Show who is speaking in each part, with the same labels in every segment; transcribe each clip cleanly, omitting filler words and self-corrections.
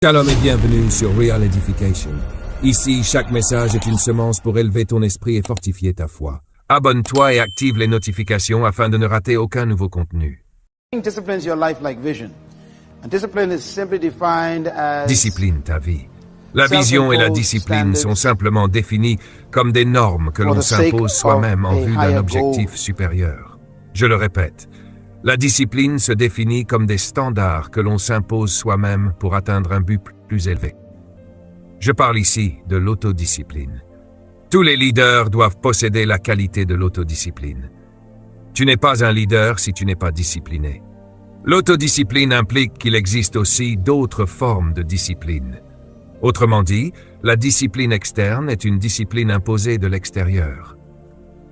Speaker 1: Shalom et bienvenue sur Real Edification. Ici, chaque message est une semence pour élever ton esprit et fortifier ta foi. Abonne-toi et active les notifications afin de ne rater aucun nouveau contenu. Discipline ta vie. La vision et la discipline sont simplement définies comme des normes que l'on s'impose soi-même en vue d'un objectif supérieur. Je le répète, la discipline se définit comme des standards que l'on s'impose soi-même pour atteindre un but plus élevé. Je parle ici de l'autodiscipline. Tous les leaders doivent posséder la qualité de l'autodiscipline. Tu n'es pas un leader si tu n'es pas discipliné. L'autodiscipline implique qu'il existe aussi d'autres formes de discipline. Autrement dit, la discipline externe est une discipline imposée de l'extérieur.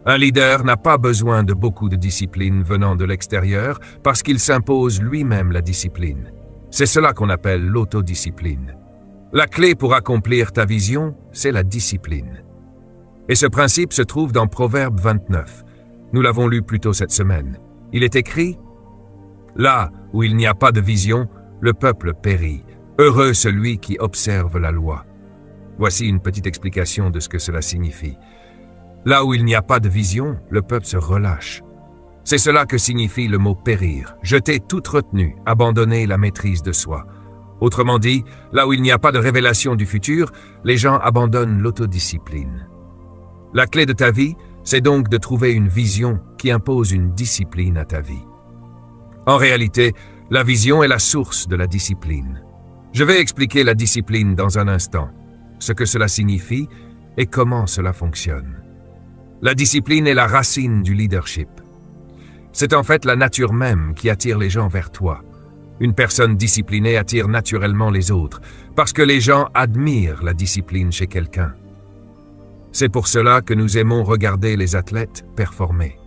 Speaker 1: Un leader n'a pas besoin de beaucoup de discipline venant de l'extérieur parce qu'il s'impose lui-même la discipline. C'est cela qu'on appelle l'autodiscipline. La clé pour accomplir ta vision, c'est la discipline. Et ce principe se trouve dans Proverbe 29. Nous l'avons lu plus tôt cette semaine. Il est écrit « Là où il n'y a pas de vision, le peuple périt. Heureux celui qui observe la loi. » Voici une petite explication de ce que cela signifie. Là où il n'y a pas de vision, le peuple se relâche. C'est cela que signifie le mot périr, jeter toute retenue, abandonner la maîtrise de soi. Autrement dit, là où il n'y a pas de révélation du futur, les gens abandonnent l'autodiscipline. La clé de ta vie, c'est donc de trouver une vision qui impose une discipline à ta vie. En réalité, la vision est la source de la discipline. Je vais expliquer la discipline dans un instant, ce que cela signifie et comment cela fonctionne. La discipline est la racine du leadership. C'est en fait la nature même qui attire les gens vers toi. Une personne disciplinée attire naturellement les autres, parce que les gens admirent la discipline chez quelqu'un. C'est pour cela que nous aimons regarder les athlètes performer.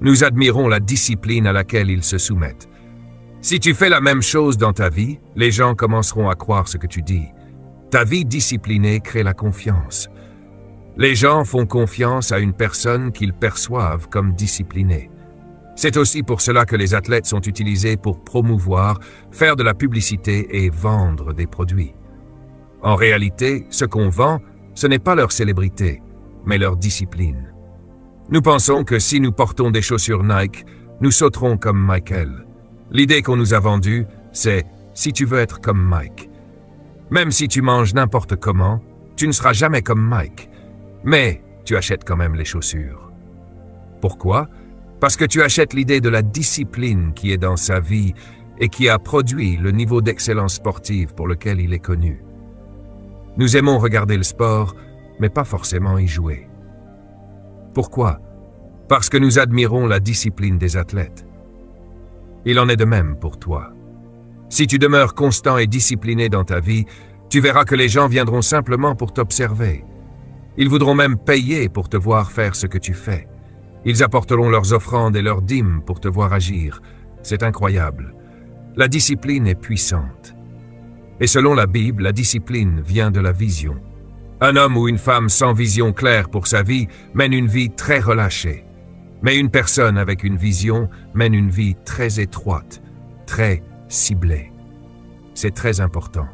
Speaker 1: Nous admirons la discipline à laquelle ils se soumettent. Si tu fais la même chose dans ta vie, les gens commenceront à croire ce que tu dis. Ta vie disciplinée crée la confiance. Les gens font confiance à une personne qu'ils perçoivent comme disciplinée. C'est aussi pour cela que les athlètes sont utilisés pour promouvoir, faire de la publicité et vendre des produits. En réalité, ce qu'on vend, ce n'est pas leur célébrité, mais leur discipline. Nous pensons que si nous portons des chaussures Nike, nous sauterons comme Michael. L'idée qu'on nous a vendue, c'est « si tu veux être comme Mike ». Même si tu manges n'importe comment, tu ne seras jamais comme Mike. Mais tu achètes quand même les chaussures. Pourquoi? Parce que tu achètes l'idée de la discipline qui est dans sa vie et qui a produit le niveau d'excellence sportive pour lequel il est connu. Nous aimons regarder le sport, mais pas forcément y jouer. Pourquoi? Parce que nous admirons la discipline des athlètes. Il en est de même pour toi. Si tu demeures constant et discipliné dans ta vie, tu verras que les gens viendront simplement pour t'observer. Ils voudront même payer pour te voir faire ce que tu fais. Ils apporteront leurs offrandes et leurs dîmes pour te voir agir. C'est incroyable. La discipline est puissante. Et selon la Bible, la discipline vient de la vision. Un homme ou une femme sans vision claire pour sa vie mène une vie très relâchée. Mais une personne avec une vision mène une vie très étroite, très ciblée. C'est très important.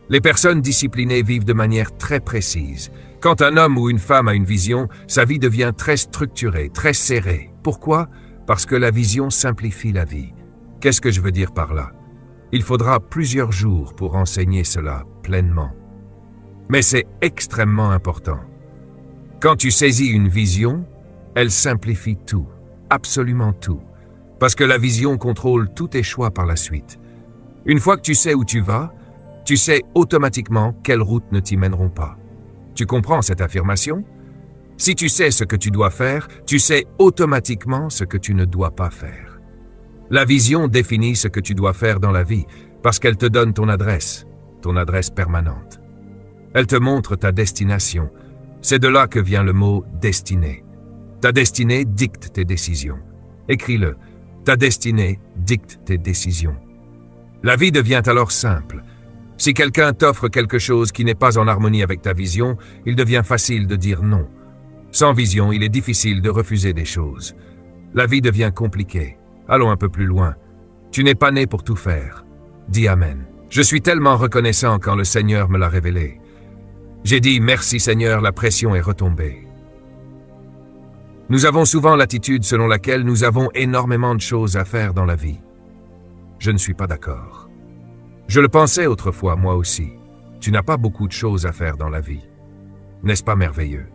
Speaker 1: Les personnes disciplinées vivent de manière très précise. Quand un homme ou une femme a une vision, sa vie devient très structurée, très serrée. Pourquoi? Parce que la vision simplifie la vie. Qu'est-ce que je veux dire par là? Il faudra plusieurs jours pour enseigner cela pleinement. Mais c'est extrêmement important. Quand tu saisis une vision, elle simplifie tout, absolument tout, parce que la vision contrôle tous tes choix par la suite. Une fois que tu sais où tu vas, tu sais automatiquement quelles routes ne t'y mèneront pas. Tu comprends cette affirmation? Si tu sais ce que tu dois faire, tu sais automatiquement ce que tu ne dois pas faire. La vision définit ce que tu dois faire dans la vie parce qu'elle te donne ton adresse permanente. Elle te montre ta destination. C'est de là que vient le mot « destinée ». Ta destinée dicte tes décisions. Écris-le. Ta destinée dicte tes décisions. La vie devient alors simple. Si quelqu'un t'offre quelque chose qui n'est pas en harmonie avec ta vision, il devient facile de dire non. Sans vision, il est difficile de refuser des choses. La vie devient compliquée. Allons un peu plus loin. Tu n'es pas né pour tout faire. Dis Amen. Je suis tellement reconnaissant quand le Seigneur me l'a révélé. J'ai dit « Merci Seigneur, la pression est retombée ». Nous avons souvent l'attitude selon laquelle nous avons énormément de choses à faire dans la vie. Je ne suis pas d'accord. Je le pensais autrefois, moi aussi. Tu n'as pas beaucoup de choses à faire dans la vie. N'est-ce pas merveilleux?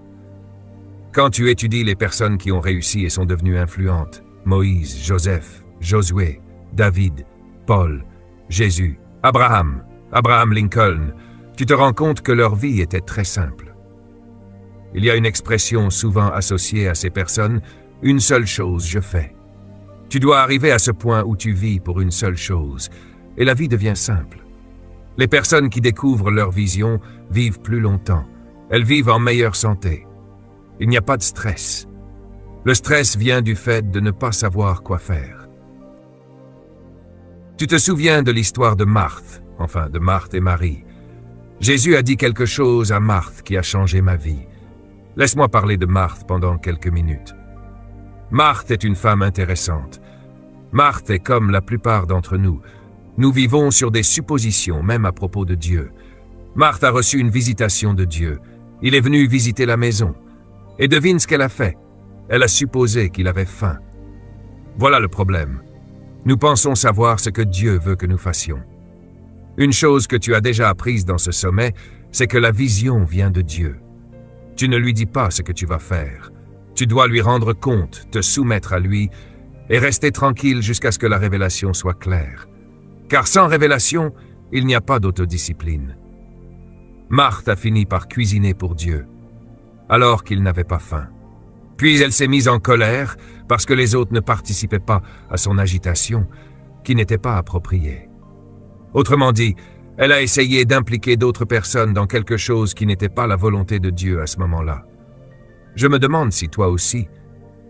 Speaker 1: Quand tu étudies les personnes qui ont réussi et sont devenues influentes, Moïse, Joseph, Josué, David, Paul, Jésus, Abraham Lincoln, tu te rends compte que leur vie était très simple. Il y a une expression souvent associée à ces personnes, « une seule chose je fais ». Tu dois arriver à ce point où tu vis pour une seule chose, et la vie devient simple. Les personnes qui découvrent leur vision vivent plus longtemps. Elles vivent en meilleure santé. Il n'y a pas de stress. Le stress vient du fait de ne pas savoir quoi faire. Tu te souviens de l'histoire de Marthe, enfin de Marthe et Marie. Jésus a dit quelque chose à Marthe qui a changé ma vie. Laisse-moi parler de Marthe pendant quelques minutes. Marthe est une femme intéressante. Marthe est comme la plupart d'entre nous. Nous vivons sur des suppositions, même à propos de Dieu. Marthe a reçu une visitation de Dieu. Il est venu visiter la maison. Et devine ce qu'elle a fait. Elle a supposé qu'il avait faim. Voilà le problème. Nous pensons savoir ce que Dieu veut que nous fassions. Une chose que tu as déjà apprise dans ce sommet, c'est que la vision vient de Dieu. Tu ne lui dis pas ce que tu vas faire. Tu dois lui rendre compte, te soumettre à lui et rester tranquille jusqu'à ce que la révélation soit claire. Car sans révélation, il n'y a pas d'autodiscipline. Marthe a fini par cuisiner pour Dieu, alors qu'il n'avait pas faim. Puis elle s'est mise en colère parce que les autres ne participaient pas à son agitation, qui n'était pas appropriée. Autrement dit, elle a essayé d'impliquer d'autres personnes dans quelque chose qui n'était pas la volonté de Dieu à ce moment-là. Je me demande si toi aussi,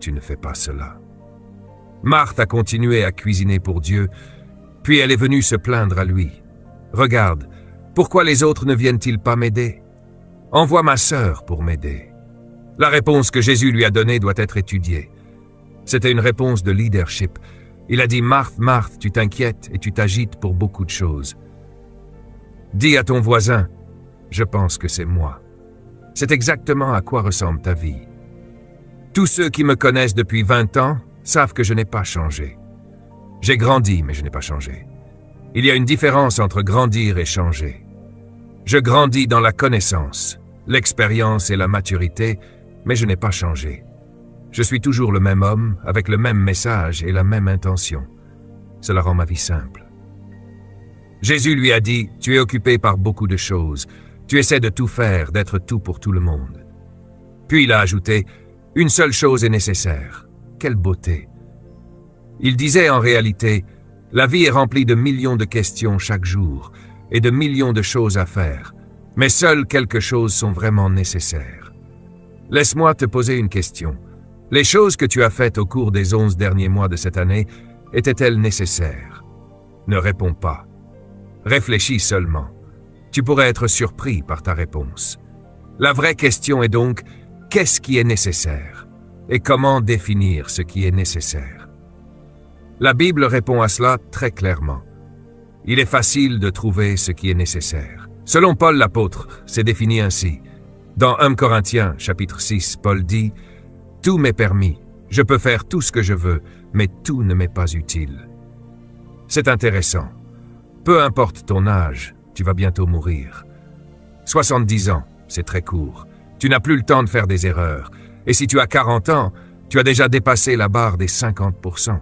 Speaker 1: tu ne fais pas cela. Marthe a continué à cuisiner pour Dieu, puis elle est venue se plaindre à lui. « Regarde, pourquoi les autres ne viennent-ils pas m'aider? Envoie ma sœur pour m'aider. » La réponse que Jésus lui a donnée doit être étudiée. C'était une réponse de leadership. Il a dit « Marthe, Marthe, tu t'inquiètes et tu t'agites pour beaucoup de choses. » Dis à ton voisin « Je pense que c'est moi. » C'est exactement à quoi ressemble ta vie. Tous ceux qui me connaissent depuis 20 ans savent que je n'ai pas changé. J'ai grandi, mais je n'ai pas changé. Il y a une différence entre grandir et changer. Je grandis dans la connaissance, l'expérience et la maturité, mais je n'ai pas changé. Je suis toujours le même homme, avec le même message et la même intention. Cela rend ma vie simple. Jésus lui a dit, « Tu es occupé par beaucoup de choses. Tu essaies de tout faire, d'être tout pour tout le monde. » Puis il a ajouté, « Une seule chose est nécessaire. » Quelle beauté! Il disait en réalité, « La vie est remplie de millions de questions chaque jour et de millions de choses à faire, mais seules quelques choses sont vraiment nécessaires. » Laisse-moi te poser une question. Les choses que tu as faites au cours des 11 derniers mois de cette année étaient-elles nécessaires? Ne réponds pas. Réfléchis seulement. Tu pourrais être surpris par ta réponse. La vraie question est donc, qu'est-ce qui est nécessaire? Et comment définir ce qui est nécessaire? La Bible répond à cela très clairement. Il est facile de trouver ce qui est nécessaire. Selon Paul l'apôtre, c'est défini ainsi. Dans 1 Corinthiens, chapitre 6, Paul dit « Tout m'est permis, je peux faire tout ce que je veux, mais tout ne m'est pas utile. » C'est intéressant. Peu importe ton âge, tu vas bientôt mourir. 70 ans, c'est très court. Tu n'as plus le temps de faire des erreurs. Et si tu as 40 ans, tu as déjà dépassé la barre des 50%.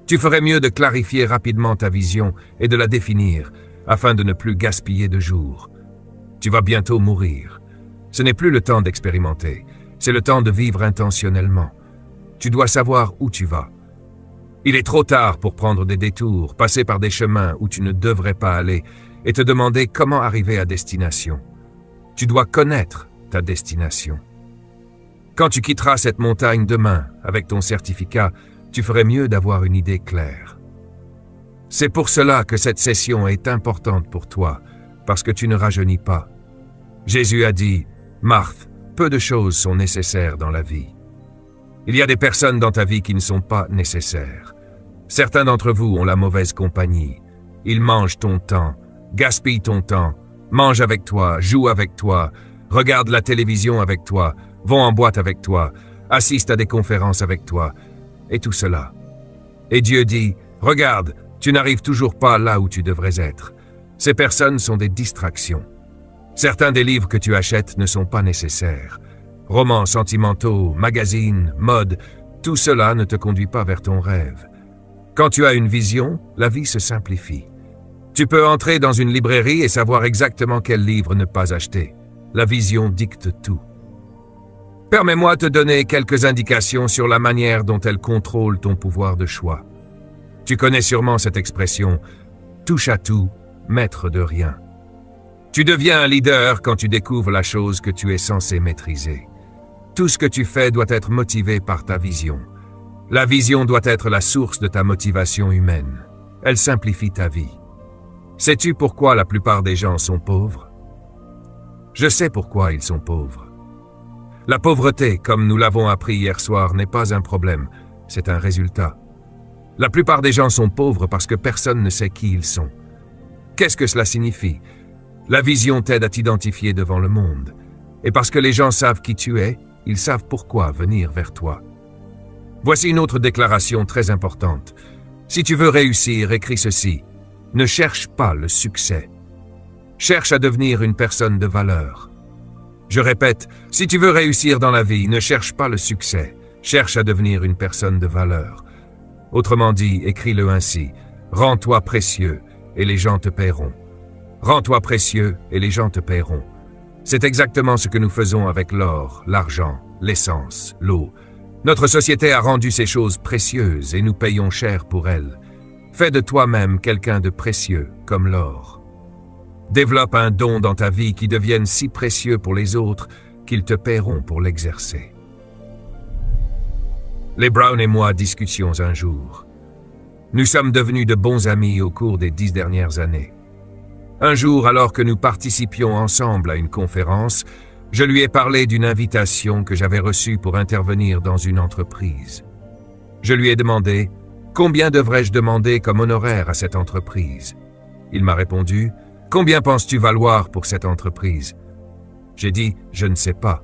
Speaker 1: Tu ferais mieux de clarifier rapidement ta vision et de la définir, afin de ne plus gaspiller de jours. Tu vas bientôt mourir. Ce n'est plus le temps d'expérimenter, c'est le temps de vivre intentionnellement. Tu dois savoir où tu vas. Il est trop tard pour prendre des détours, passer par des chemins où tu ne devrais pas aller et te demander comment arriver à destination. Tu dois connaître ta destination. Quand tu quitteras cette montagne demain avec ton certificat, tu ferais mieux d'avoir une idée claire. C'est pour cela que cette session est importante pour toi, parce que tu ne rajeunis pas. Jésus a dit, « Marthe, peu de choses sont nécessaires dans la vie. » Il y a des personnes dans ta vie qui ne sont pas nécessaires. Certains d'entre vous ont la mauvaise compagnie. Ils mangent ton temps, gaspille ton temps, mange avec toi, joue avec toi, regarde la télévision avec toi, vont en boîte avec toi, assiste à des conférences avec toi, et tout cela. Et Dieu dit, regarde, tu n'arrives toujours pas là où tu devrais être. Ces personnes sont des distractions. Certains des livres que tu achètes ne sont pas nécessaires. Romans sentimentaux, magazines, mode, tout cela ne te conduit pas vers ton rêve. Quand tu as une vision, la vie se simplifie. Tu peux entrer dans une librairie et savoir exactement quel livre ne pas acheter. La vision dicte tout. Permets-moi de te donner quelques indications sur la manière dont elle contrôle ton pouvoir de choix. Tu connais sûrement cette expression « touche à tout, maître de rien ». Tu deviens un leader quand tu découvres la chose que tu es censé maîtriser. Tout ce que tu fais doit être motivé par ta vision. La vision doit être la source de ta motivation humaine. Elle simplifie ta vie. Sais-tu pourquoi la plupart des gens sont pauvres? Je sais pourquoi ils sont pauvres. La pauvreté, comme nous l'avons appris hier soir, n'est pas un problème, c'est un résultat. La plupart des gens sont pauvres parce que personne ne sait qui ils sont. Qu'est-ce que cela signifie? La vision t'aide à t'identifier devant le monde. Et parce que les gens savent qui tu es, ils savent pourquoi venir vers toi. Voici une autre déclaration très importante. Si tu veux réussir, écris ceci. Ne cherche pas le succès. Cherche à devenir une personne de valeur. Je répète, si tu veux réussir dans la vie, ne cherche pas le succès. Cherche à devenir une personne de valeur. Autrement dit, écris-le ainsi. Rends-toi précieux et les gens te paieront. Rends-toi précieux et les gens te paieront. C'est exactement ce que nous faisons avec l'or, l'argent, l'essence, l'eau. Notre société a rendu ces choses précieuses et nous payons cher pour elles. Fais de toi-même quelqu'un de précieux, comme l'or. Développe un don dans ta vie qui devienne si précieux pour les autres qu'ils te paieront pour l'exercer. Les Brown et moi discutions un jour. Nous sommes devenus de bons amis au cours des 10 dernières années. Un jour, alors que nous participions ensemble à une conférence, je lui ai parlé d'une invitation que j'avais reçue pour intervenir dans une entreprise. Je lui ai demandé « Combien devrais-je demander comme honoraire à cette entreprise ?» Il m'a répondu « Combien penses-tu valoir pour cette entreprise ?» J'ai dit « Je ne sais pas.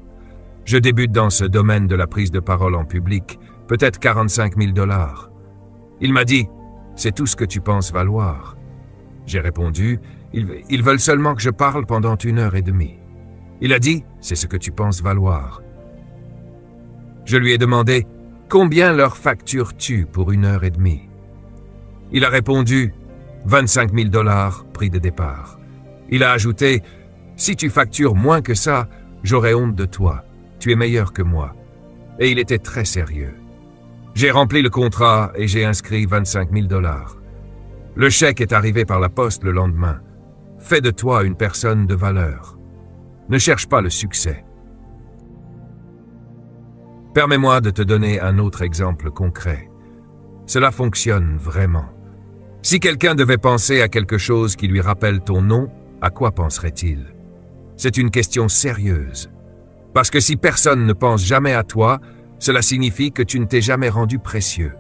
Speaker 1: Je débute dans ce domaine de la prise de parole en public, peut-être 45 000 $. Il m'a dit « C'est tout ce que tu penses valoir ?» J'ai répondu « Ils veulent seulement que je parle pendant 1h30. » Il a dit « C'est ce que tu penses valoir. » Je lui ai demandé « Combien leur factures-tu pour 1h30 ?» Il a répondu « 25 000 $, prix de départ. » Il a ajouté « Si tu factures moins que ça, j'aurai honte de toi. Tu es meilleur que moi. » Et il était très sérieux. J'ai rempli le contrat et j'ai inscrit 25 000 $. Le chèque est arrivé par la poste le lendemain. Fais de toi une personne de valeur. Ne cherche pas le succès. Permets-moi de te donner un autre exemple concret. Cela fonctionne vraiment. Si quelqu'un devait penser à quelque chose qui lui rappelle ton nom, à quoi penserait-il? C'est une question sérieuse. Parce que si personne ne pense jamais à toi, cela signifie que tu ne t'es jamais rendu précieux.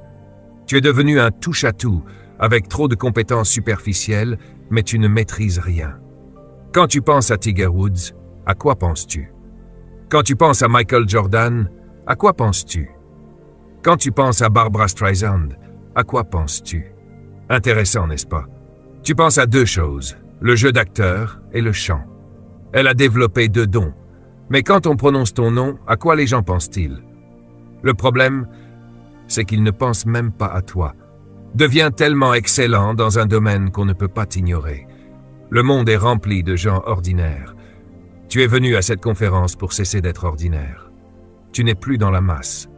Speaker 1: Tu es devenu un touche-à-tout, avec trop de compétences superficielles, mais tu ne maîtrises rien. Quand tu penses à Tiger Woods, à quoi penses-tu? Quand tu penses à Michael Jordan, à quoi penses-tu? Quand tu penses à Barbra Streisand, à quoi penses-tu? Intéressant, n'est-ce pas? Tu penses à 2 choses, le jeu d'acteur et le chant. Elle a développé 2 dons. Mais quand on prononce ton nom, à quoi les gens pensent-ils? Le problème, c'est qu'ils ne pensent même pas à toi. Deviens tellement excellent dans un domaine qu'on ne peut pas t'ignorer. Le monde est rempli de gens ordinaires. Tu es venu à cette conférence pour cesser d'être ordinaire. Tu n'es plus dans la masse.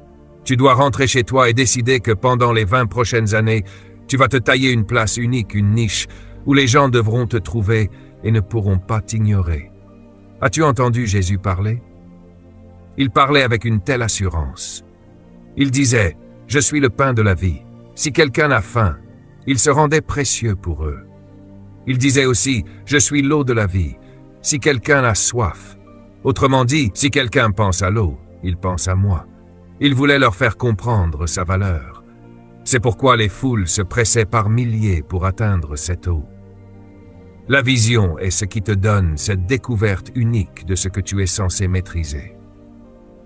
Speaker 1: Tu dois rentrer chez toi et décider que pendant les 20 prochaines années, tu vas te tailler une place unique, une niche, où les gens devront te trouver et ne pourront pas t'ignorer. As-tu entendu Jésus parler? Il parlait avec une telle assurance. Il disait, « Je suis le pain de la vie. Si quelqu'un a faim, il se rendait précieux pour eux. » Il disait aussi, « Je suis l'eau de la vie. Si quelqu'un a soif. » Autrement dit, si quelqu'un pense à l'eau, il pense à moi. Il voulait leur faire comprendre sa valeur. C'est pourquoi les foules se pressaient par milliers pour atteindre cette eau. La vision est ce qui te donne cette découverte unique de ce que tu es censé maîtriser.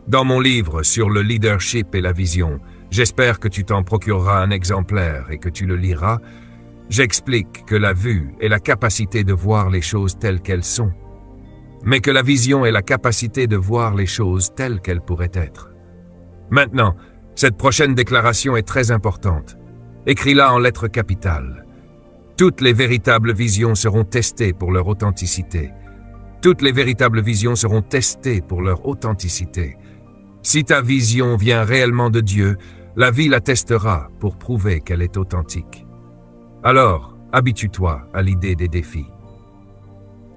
Speaker 1: Dans mon livre sur le leadership et la vision, j'espère que tu t'en procureras un exemplaire et que tu le liras, j'explique que la vue est la capacité de voir les choses telles qu'elles sont, mais que la vision est la capacité de voir les choses telles qu'elles pourraient être. Maintenant, cette prochaine déclaration est très importante. Écris-la en lettres capitales. Toutes les véritables visions seront testées pour leur authenticité. Toutes les véritables visions seront testées pour leur authenticité. Si ta vision vient réellement de Dieu, la vie la testera pour prouver qu'elle est authentique. Alors, habitue-toi à l'idée des défis.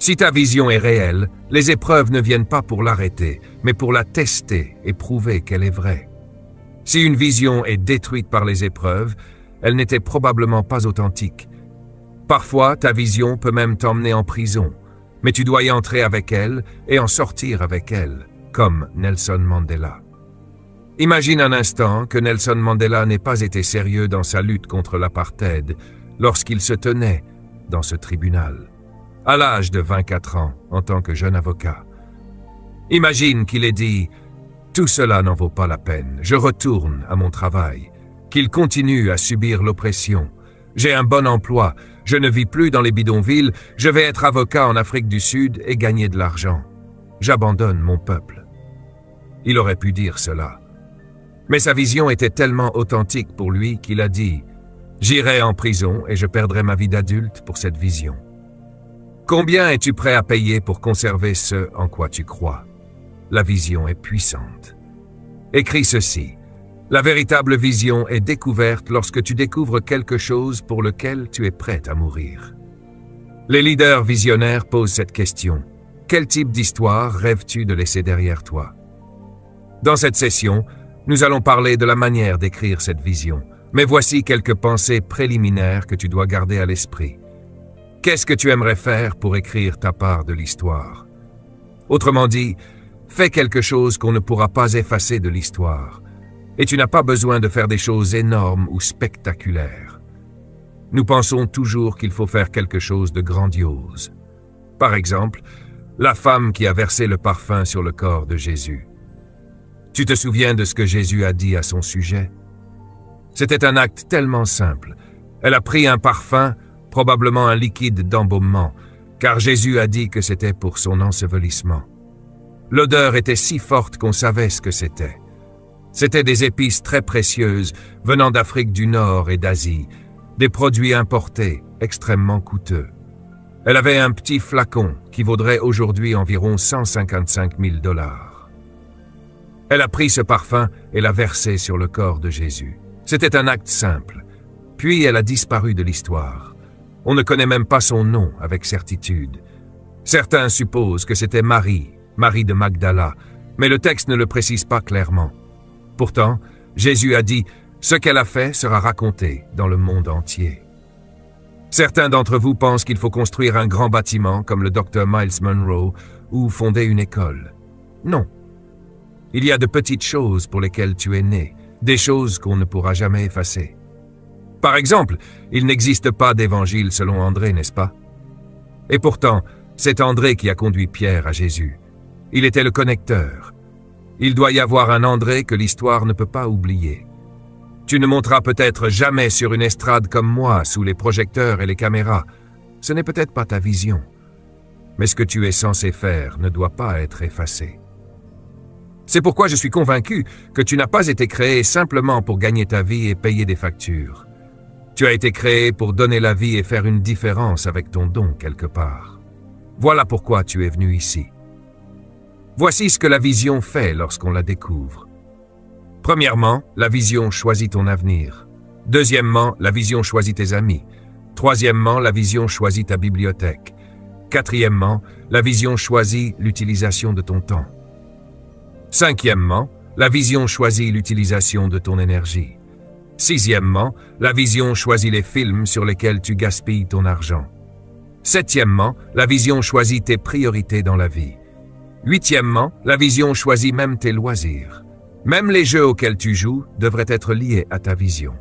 Speaker 1: Si ta vision est réelle, les épreuves ne viennent pas pour l'arrêter, mais pour la tester et prouver qu'elle est vraie. Si une vision est détruite par les épreuves, elle n'était probablement pas authentique. Parfois, ta vision peut même t'emmener en prison, mais tu dois y entrer avec elle et en sortir avec elle, comme Nelson Mandela. Imagine un instant que Nelson Mandela n'ait pas été sérieux dans sa lutte contre l'apartheid lorsqu'il se tenait dans ce tribunal, à l'âge de 24 ans, en tant que jeune avocat. Imagine qu'il ait dit « Tout cela n'en vaut pas la peine, je retourne à mon travail », qu'il continue à subir l'oppression. J'ai un bon emploi, je ne vis plus dans les bidonvilles, je vais être avocat en Afrique du Sud et gagner de l'argent. J'abandonne mon peuple. Il aurait pu dire cela. Mais sa vision était tellement authentique pour lui qu'il a dit « J'irai en prison et je perdrai ma vie d'adulte pour cette vision. » Combien es-tu prêt à payer pour conserver ce en quoi tu crois? La vision est puissante. Écris ceci. La véritable vision est découverte lorsque tu découvres quelque chose pour lequel tu es prêt à mourir. Les leaders visionnaires posent cette question. Quel type d'histoire rêves-tu de laisser derrière toi? Dans cette session, nous allons parler de la manière d'écrire cette vision, mais voici quelques pensées préliminaires que tu dois garder à l'esprit. Qu'est-ce que tu aimerais faire pour écrire ta part de l'histoire? Autrement dit, fais quelque chose qu'on ne pourra pas effacer de l'histoire. Et tu n'as pas besoin de faire des choses énormes ou spectaculaires. Nous pensons toujours qu'il faut faire quelque chose de grandiose. Par exemple, la femme qui a versé le parfum sur le corps de Jésus. Tu te souviens de ce que Jésus a dit à son sujet? C'était un acte tellement simple. Elle a pris un parfum, probablement un liquide d'embaumement, car Jésus a dit que c'était pour son ensevelissement. L'odeur était si forte qu'on savait ce que c'était. C'étaient des épices très précieuses venant d'Afrique du Nord et d'Asie, des produits importés, extrêmement coûteux. Elle avait un petit flacon qui vaudrait aujourd'hui environ 155 000 $. Elle a pris ce parfum et l'a versé sur le corps de Jésus. C'était un acte simple. Puis elle a disparu de l'histoire. On ne connaît même pas son nom avec certitude. Certains supposent que c'était Marie de Magdala, mais le texte ne le précise pas clairement. Pourtant, Jésus a dit « Ce qu'elle a fait sera raconté dans le monde entier ». Certains d'entre vous pensent qu'il faut construire un grand bâtiment comme le Dr Miles Monroe ou fonder une école. Non. Il y a de petites choses pour lesquelles tu es né, des choses qu'on ne pourra jamais effacer. Par exemple, il n'existe pas d'évangile selon André, n'est-ce pas? Et pourtant, c'est André qui a conduit Pierre à Jésus. Il était le connecteur. Il doit y avoir un André que l'histoire ne peut pas oublier. Tu ne monteras peut-être jamais sur une estrade comme moi, sous les projecteurs et les caméras. Ce n'est peut-être pas ta vision. Mais ce que tu es censé faire ne doit pas être effacé. C'est pourquoi je suis convaincu que tu n'as pas été créé simplement pour gagner ta vie et payer des factures. Tu as été créé pour donner la vie et faire une différence avec ton don quelque part. Voilà pourquoi tu es venu ici. Voici ce que la vision fait lorsqu'on la découvre. Premièrement, la vision choisit ton avenir. Deuxièmement, la vision choisit tes amis. Troisièmement, la vision choisit ta bibliothèque. Quatrièmement, la vision choisit l'utilisation de ton temps. Cinquièmement, la vision choisit l'utilisation de ton énergie. Sixièmement, la vision choisit les films sur lesquels tu gaspilles ton argent. Septièmement, la vision choisit tes priorités dans la vie. Huitièmement, la vision choisit même tes loisirs. Même les jeux auxquels tu joues devraient être liés à ta vision.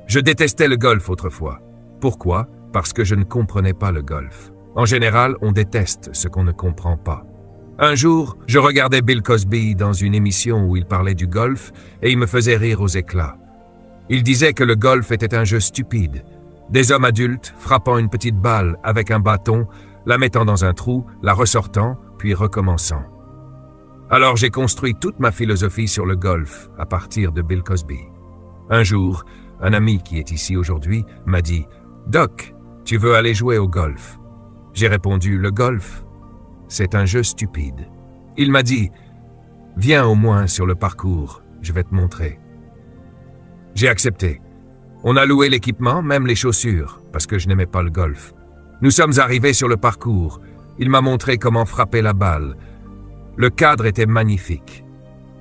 Speaker 1: Je détestais le golf autrefois. Pourquoi? Parce que je ne comprenais pas le golf. En général, on déteste ce qu'on ne comprend pas. Un jour, je regardais Bill Cosby dans une émission où il parlait du golf et il me faisait rire aux éclats. Il disait que le golf était un jeu stupide. Des hommes adultes frappant une petite balle avec un bâton, la mettant dans un trou, la ressortant, puis recommençant. Alors j'ai construit toute ma philosophie sur le golf à partir de Bill Cosby. Un jour, un ami qui est ici aujourd'hui m'a dit « Doc, tu veux aller jouer au golf ?» J'ai répondu « Le golf, c'est un jeu stupide. » Il m'a dit « Viens au moins sur le parcours, je vais te montrer. » J'ai accepté. On a loué l'équipement, même les chaussures, parce que je n'aimais pas le golf. Nous sommes arrivés sur le parcours. Il m'a montré comment frapper la balle. Le cadre était magnifique.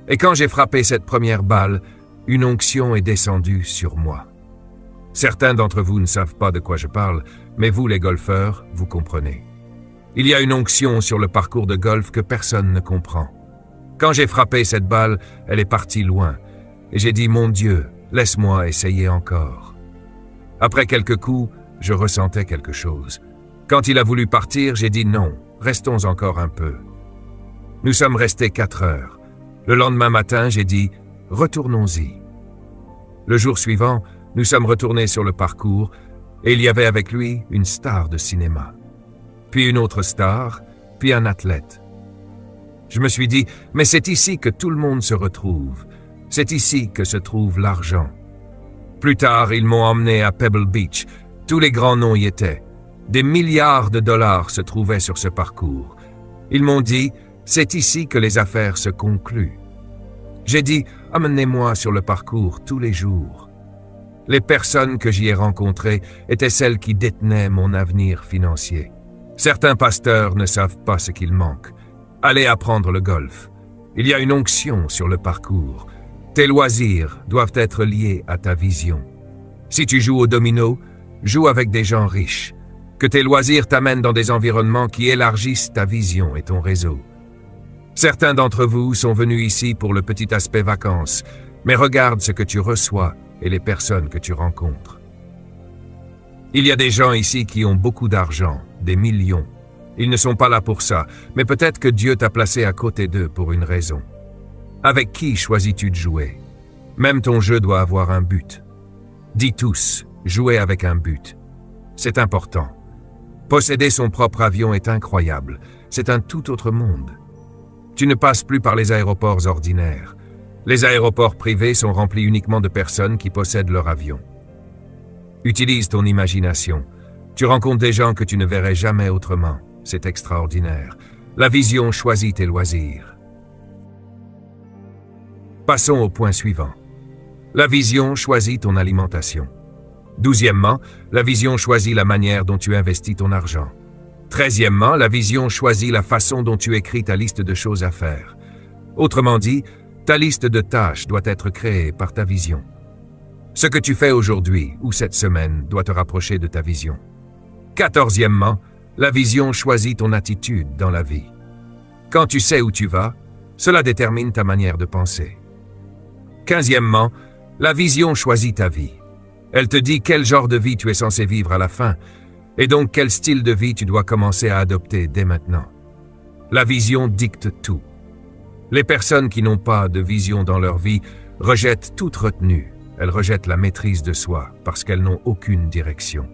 Speaker 1: Et quand j'ai frappé cette première balle, une onction est descendue sur moi. Certains d'entre vous ne savent pas de quoi je parle, mais vous, les golfeurs, vous comprenez. Il y a une onction sur le parcours de golf que personne ne comprend. Quand j'ai frappé cette balle, elle est partie loin. Et j'ai dit, mon Dieu, laisse-moi essayer encore. Après quelques coups, je ressentais quelque chose. Quand il a voulu partir, j'ai dit non, restons encore un peu. Nous sommes restés 4 heures. Le lendemain matin, j'ai dit, retournons-y. Le jour suivant, nous sommes retournés sur le parcours et il y avait avec lui une star de cinéma. Puis une autre star, puis un athlète. Je me suis dit, mais c'est ici que tout le monde se retrouve. C'est ici que se trouve l'argent. Plus tard, ils m'ont emmené à Pebble Beach. Tous les grands noms y étaient. Des milliards de dollars se trouvaient sur ce parcours. Ils m'ont dit, c'est ici que les affaires se concluent. J'ai dit, amenez-moi sur le parcours tous les jours. Les personnes que j'y ai rencontrées étaient celles qui détenaient mon avenir financier. Certains pasteurs ne savent pas ce qu'il manque. Allez apprendre le golf. Il y a une onction sur le parcours. Tes loisirs doivent être liés à ta vision. Si tu joues au domino, joue avec des gens riches. Que tes loisirs t'amènent dans des environnements qui élargissent ta vision et ton réseau. Certains d'entre vous sont venus ici pour le petit aspect vacances, mais regarde ce que tu reçois et les personnes que tu rencontres. Il y a des gens ici qui ont beaucoup d'argent, des millions. Ils ne sont pas là pour ça, mais peut-être que Dieu t'a placé à côté d'eux pour une raison. Avec qui choisis-tu de jouer? Même ton jeu doit avoir un but. Dis tous, jouer avec un but. C'est important. Posséder son propre avion est incroyable. C'est un tout autre monde. Tu ne passes plus par les aéroports ordinaires. Les aéroports privés sont remplis uniquement de personnes qui possèdent leur avion. Utilise ton imagination. Tu rencontres des gens que tu ne verrais jamais autrement. C'est extraordinaire. La vision choisit tes loisirs. Passons au point suivant. La vision choisit ton alimentation. 12e, la vision choisit la manière dont tu investis ton argent. 13e, la vision choisit la façon dont tu écris ta liste de choses à faire. Autrement dit, ta liste de tâches doit être créée par ta vision. Ce que tu fais aujourd'hui ou cette semaine doit te rapprocher de ta vision. 14e, la vision choisit ton attitude dans la vie. Quand tu sais où tu vas, cela détermine ta manière de penser. 15e, la vision choisit ta vie. Elle te dit quel genre de vie tu es censé vivre à la fin, et donc quel style de vie tu dois commencer à adopter dès maintenant. La vision dicte tout. Les personnes qui n'ont pas de vision dans leur vie rejettent toute retenue. Elles rejettent la maîtrise de soi parce qu'elles n'ont aucune direction.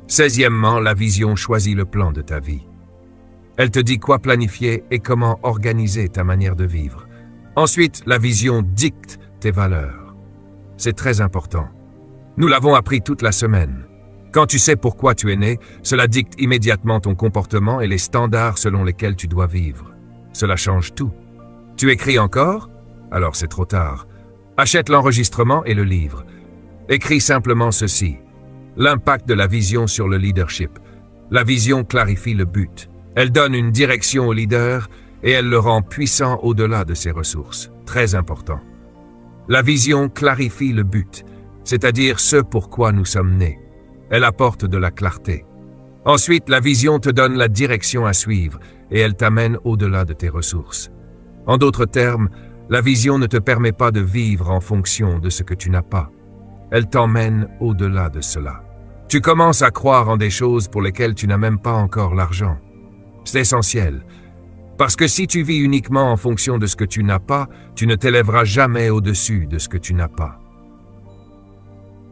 Speaker 1: 16e, la vision choisit le plan de ta vie. Elle te dit quoi planifier et comment organiser ta manière de vivre. Ensuite, la vision dicte tes valeurs. C'est très important. Nous l'avons appris toute la semaine. Quand tu sais pourquoi tu es né, cela dicte immédiatement ton comportement et les standards selon lesquels tu dois vivre. Cela change tout. Tu écris encore? Alors c'est trop tard. Achète l'enregistrement et le livre. Écris simplement ceci. L'impact de la vision sur le leadership. La vision clarifie le but. Elle donne une direction au leader et elle le rend puissant au-delà de ses ressources. Très important. La vision clarifie le but, c'est-à-dire ce pourquoi nous sommes nés. Elle apporte de la clarté. Ensuite, la vision te donne la direction à suivre et elle t'amène au-delà de tes ressources. En d'autres termes, la vision ne te permet pas de vivre en fonction de ce que tu n'as pas. Elle t'emmène au-delà de cela. Tu commences à croire en des choses pour lesquelles tu n'as même pas encore l'argent. C'est essentiel. Parce que si tu vis uniquement en fonction de ce que tu n'as pas, tu ne t'élèveras jamais au-dessus de ce que tu n'as pas.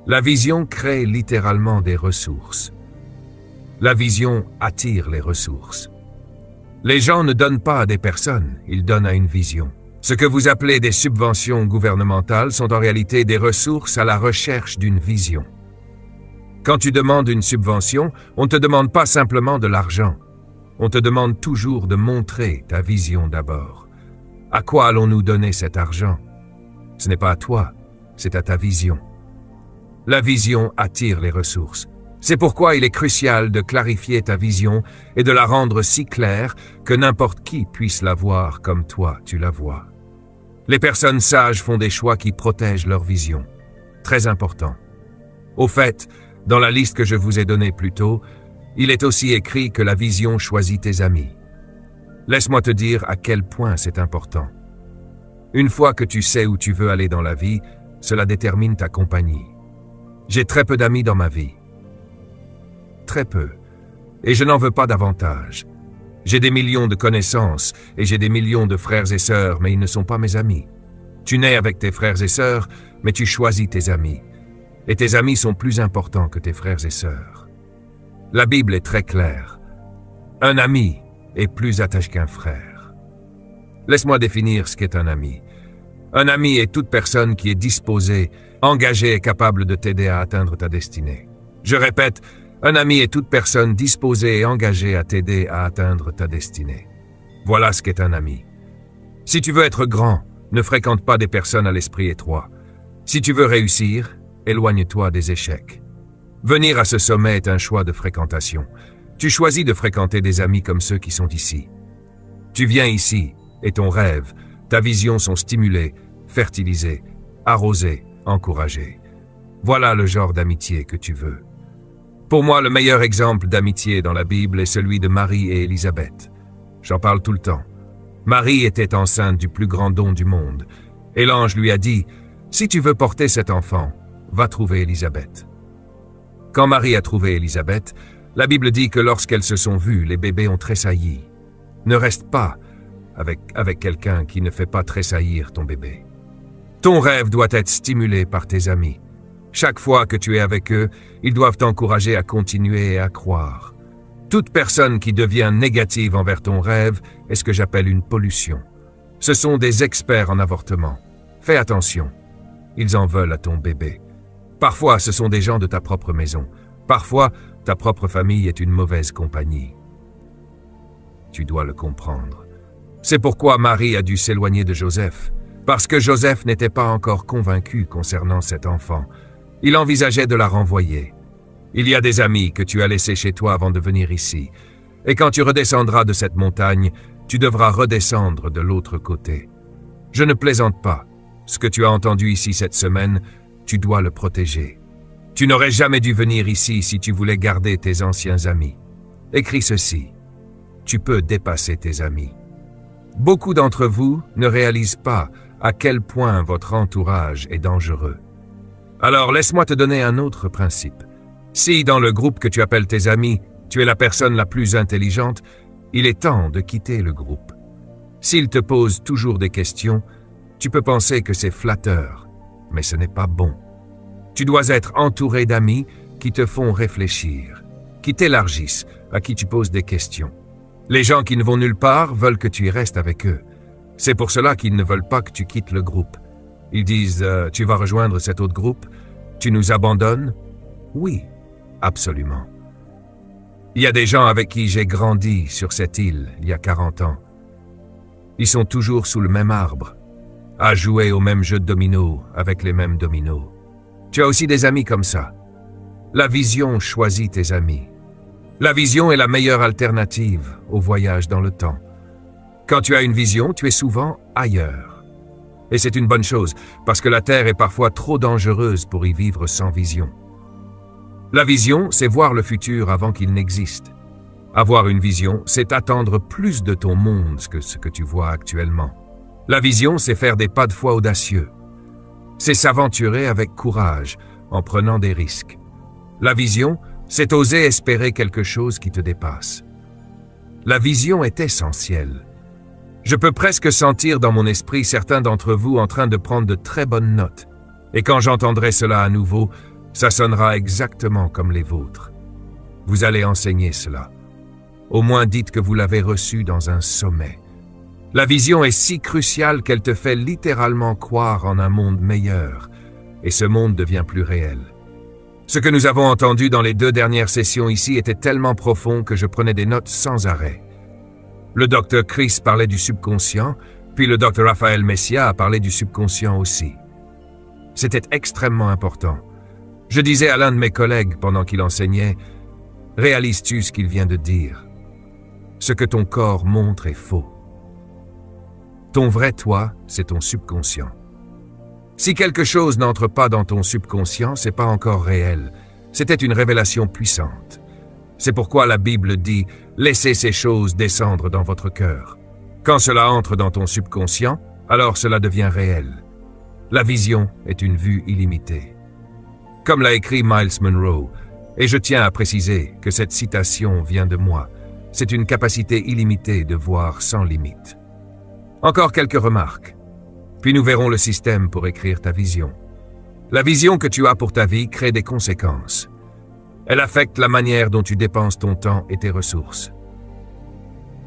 Speaker 1: La vision crée littéralement des ressources. La vision attire les ressources. Les gens ne donnent pas à des personnes, ils donnent à une vision. Ce que vous appelez des subventions gouvernementales sont en réalité des ressources à la recherche d'une vision. Quand tu demandes une subvention, on ne te demande pas simplement de l'argent. On te demande toujours de montrer ta vision d'abord. À quoi allons-nous donner cet argent? Ce n'est pas à toi, c'est à ta vision. La vision attire les ressources. C'est pourquoi il est crucial de clarifier ta vision et de la rendre si claire que n'importe qui puisse la voir comme toi tu la vois. Les personnes sages font des choix qui protègent leur vision. Très important. Au fait, dans la liste que je vous ai donnée plus tôt, il est aussi écrit que la vision choisit tes amis. Laisse-moi te dire à quel point c'est important. Une fois que tu sais où tu veux aller dans la vie, cela détermine ta compagnie. J'ai très peu d'amis dans ma vie. Très peu. Et je n'en veux pas davantage. J'ai des millions de connaissances et j'ai des millions de frères et sœurs, mais ils ne sont pas mes amis. Tu nais avec tes frères et sœurs, mais tu choisis tes amis. Et tes amis sont plus importants que tes frères et sœurs. La Bible est très claire. Un ami est plus attaché qu'un frère. Laisse-moi définir ce qu'est un ami. Un ami est toute personne qui est disposée, engagée et capable de t'aider à atteindre ta destinée. Je répète, un ami est toute personne disposée et engagée à t'aider à atteindre ta destinée. Voilà ce qu'est un ami. Si tu veux être grand, ne fréquente pas des personnes à l'esprit étroit. Si tu veux réussir, éloigne-toi des échecs. Venir à ce sommet est un choix de fréquentation. Tu choisis de fréquenter des amis comme ceux qui sont ici. Tu viens ici, et ton rêve, ta vision sont stimulés, fertilisés, arrosés, encouragés. Voilà le genre d'amitié que tu veux. Pour moi, le meilleur exemple d'amitié dans la Bible est celui de Marie et Élisabeth. J'en parle tout le temps. Marie était enceinte du plus grand don du monde, et l'ange lui a dit « Si tu veux porter cet enfant, va trouver Élisabeth. » Quand Marie a trouvé Élisabeth, la Bible dit que lorsqu'elles se sont vues, les bébés ont tressailli. Ne reste pas avec quelqu'un qui ne fait pas tressaillir ton bébé. Ton rêve doit être stimulé par tes amis. Chaque fois que tu es avec eux, ils doivent t'encourager à continuer et à croire. Toute personne qui devient négative envers ton rêve est ce que j'appelle une pollution. Ce sont des experts en avortement. Fais attention. Ils en veulent à ton bébé. Parfois, ce sont des gens de ta propre maison. Parfois, ta propre famille est une mauvaise compagnie. Tu dois le comprendre. C'est pourquoi Marie a dû s'éloigner de Joseph, parce que Joseph n'était pas encore convaincu concernant cet enfant. Il envisageait de la renvoyer. Il y a des amis que tu as laissés chez toi avant de venir ici, et quand tu redescendras de cette montagne, tu devras redescendre de l'autre côté. Je ne plaisante pas. Ce que tu as entendu ici cette semaine, tu dois le protéger. Tu n'aurais jamais dû venir ici si tu voulais garder tes anciens amis. Écris ceci. Tu peux dépasser tes amis. Beaucoup d'entre vous ne réalisent pas à quel point votre entourage est dangereux. Alors laisse-moi te donner un autre principe. Si dans le groupe que tu appelles tes amis, tu es la personne la plus intelligente, il est temps de quitter le groupe. S'ils te posent toujours des questions, tu peux penser que c'est flatteur, mais ce n'est pas bon. Tu dois être entouré d'amis qui te font réfléchir, qui t'élargissent, à qui tu poses des questions. Les gens qui ne vont nulle part veulent que tu y restes avec eux. C'est pour cela qu'ils ne veulent pas que tu quittes le groupe. Ils disent « Tu vas rejoindre cet autre groupe? Tu nous abandonnes ?» Oui, absolument. Il y a des gens avec qui j'ai grandi sur cette île il y a 40 ans. Ils sont toujours sous le même arbre, à jouer au même jeu de dominos avec les mêmes dominos. Tu as aussi des amis comme ça. La vision choisit tes amis. La vision est la meilleure alternative au voyage dans le temps. Quand tu as une vision, tu es souvent ailleurs. Et c'est une bonne chose, parce que la Terre est parfois trop dangereuse pour y vivre sans vision. La vision, c'est voir le futur avant qu'il n'existe. Avoir une vision, c'est attendre plus de ton monde que ce que tu vois actuellement. La vision, c'est faire des pas de foi audacieux. C'est s'aventurer avec courage, en prenant des risques. La vision, c'est oser espérer quelque chose qui te dépasse. La vision est essentielle. Je peux presque sentir dans mon esprit certains d'entre vous en train de prendre de très bonnes notes. Et quand j'entendrai cela à nouveau, ça sonnera exactement comme les vôtres. Vous allez enseigner cela. Au moins dites que vous l'avez reçu dans un sommet. La vision est si cruciale qu'elle te fait littéralement croire en un monde meilleur, et ce monde devient plus réel. Ce que nous avons entendu dans les 2 dernières sessions ici était tellement profond que je prenais des notes sans arrêt. Le Dr Chris parlait du subconscient, puis le Dr Raphaël Messia a parlé du subconscient aussi. C'était extrêmement important. Je disais à l'un de mes collègues pendant qu'il enseignait, « Réalises-tu ce qu'il vient de dire? Ce que ton corps montre est faux. Ton vrai toi, c'est ton subconscient. Si quelque chose n'entre pas dans ton subconscient, c'est pas encore réel. C'était une révélation puissante. C'est pourquoi la Bible dit « Laissez ces choses descendre dans votre cœur ». Quand cela entre dans ton subconscient, alors cela devient réel. La vision est une vue illimitée. Comme l'a écrit Miles Monroe, et je tiens à préciser que cette citation vient de moi, c'est une capacité illimitée de voir sans limite. Encore quelques remarques, puis nous verrons le système pour écrire ta vision. La vision que tu as pour ta vie crée des conséquences. Elle affecte la manière dont tu dépenses ton temps et tes ressources.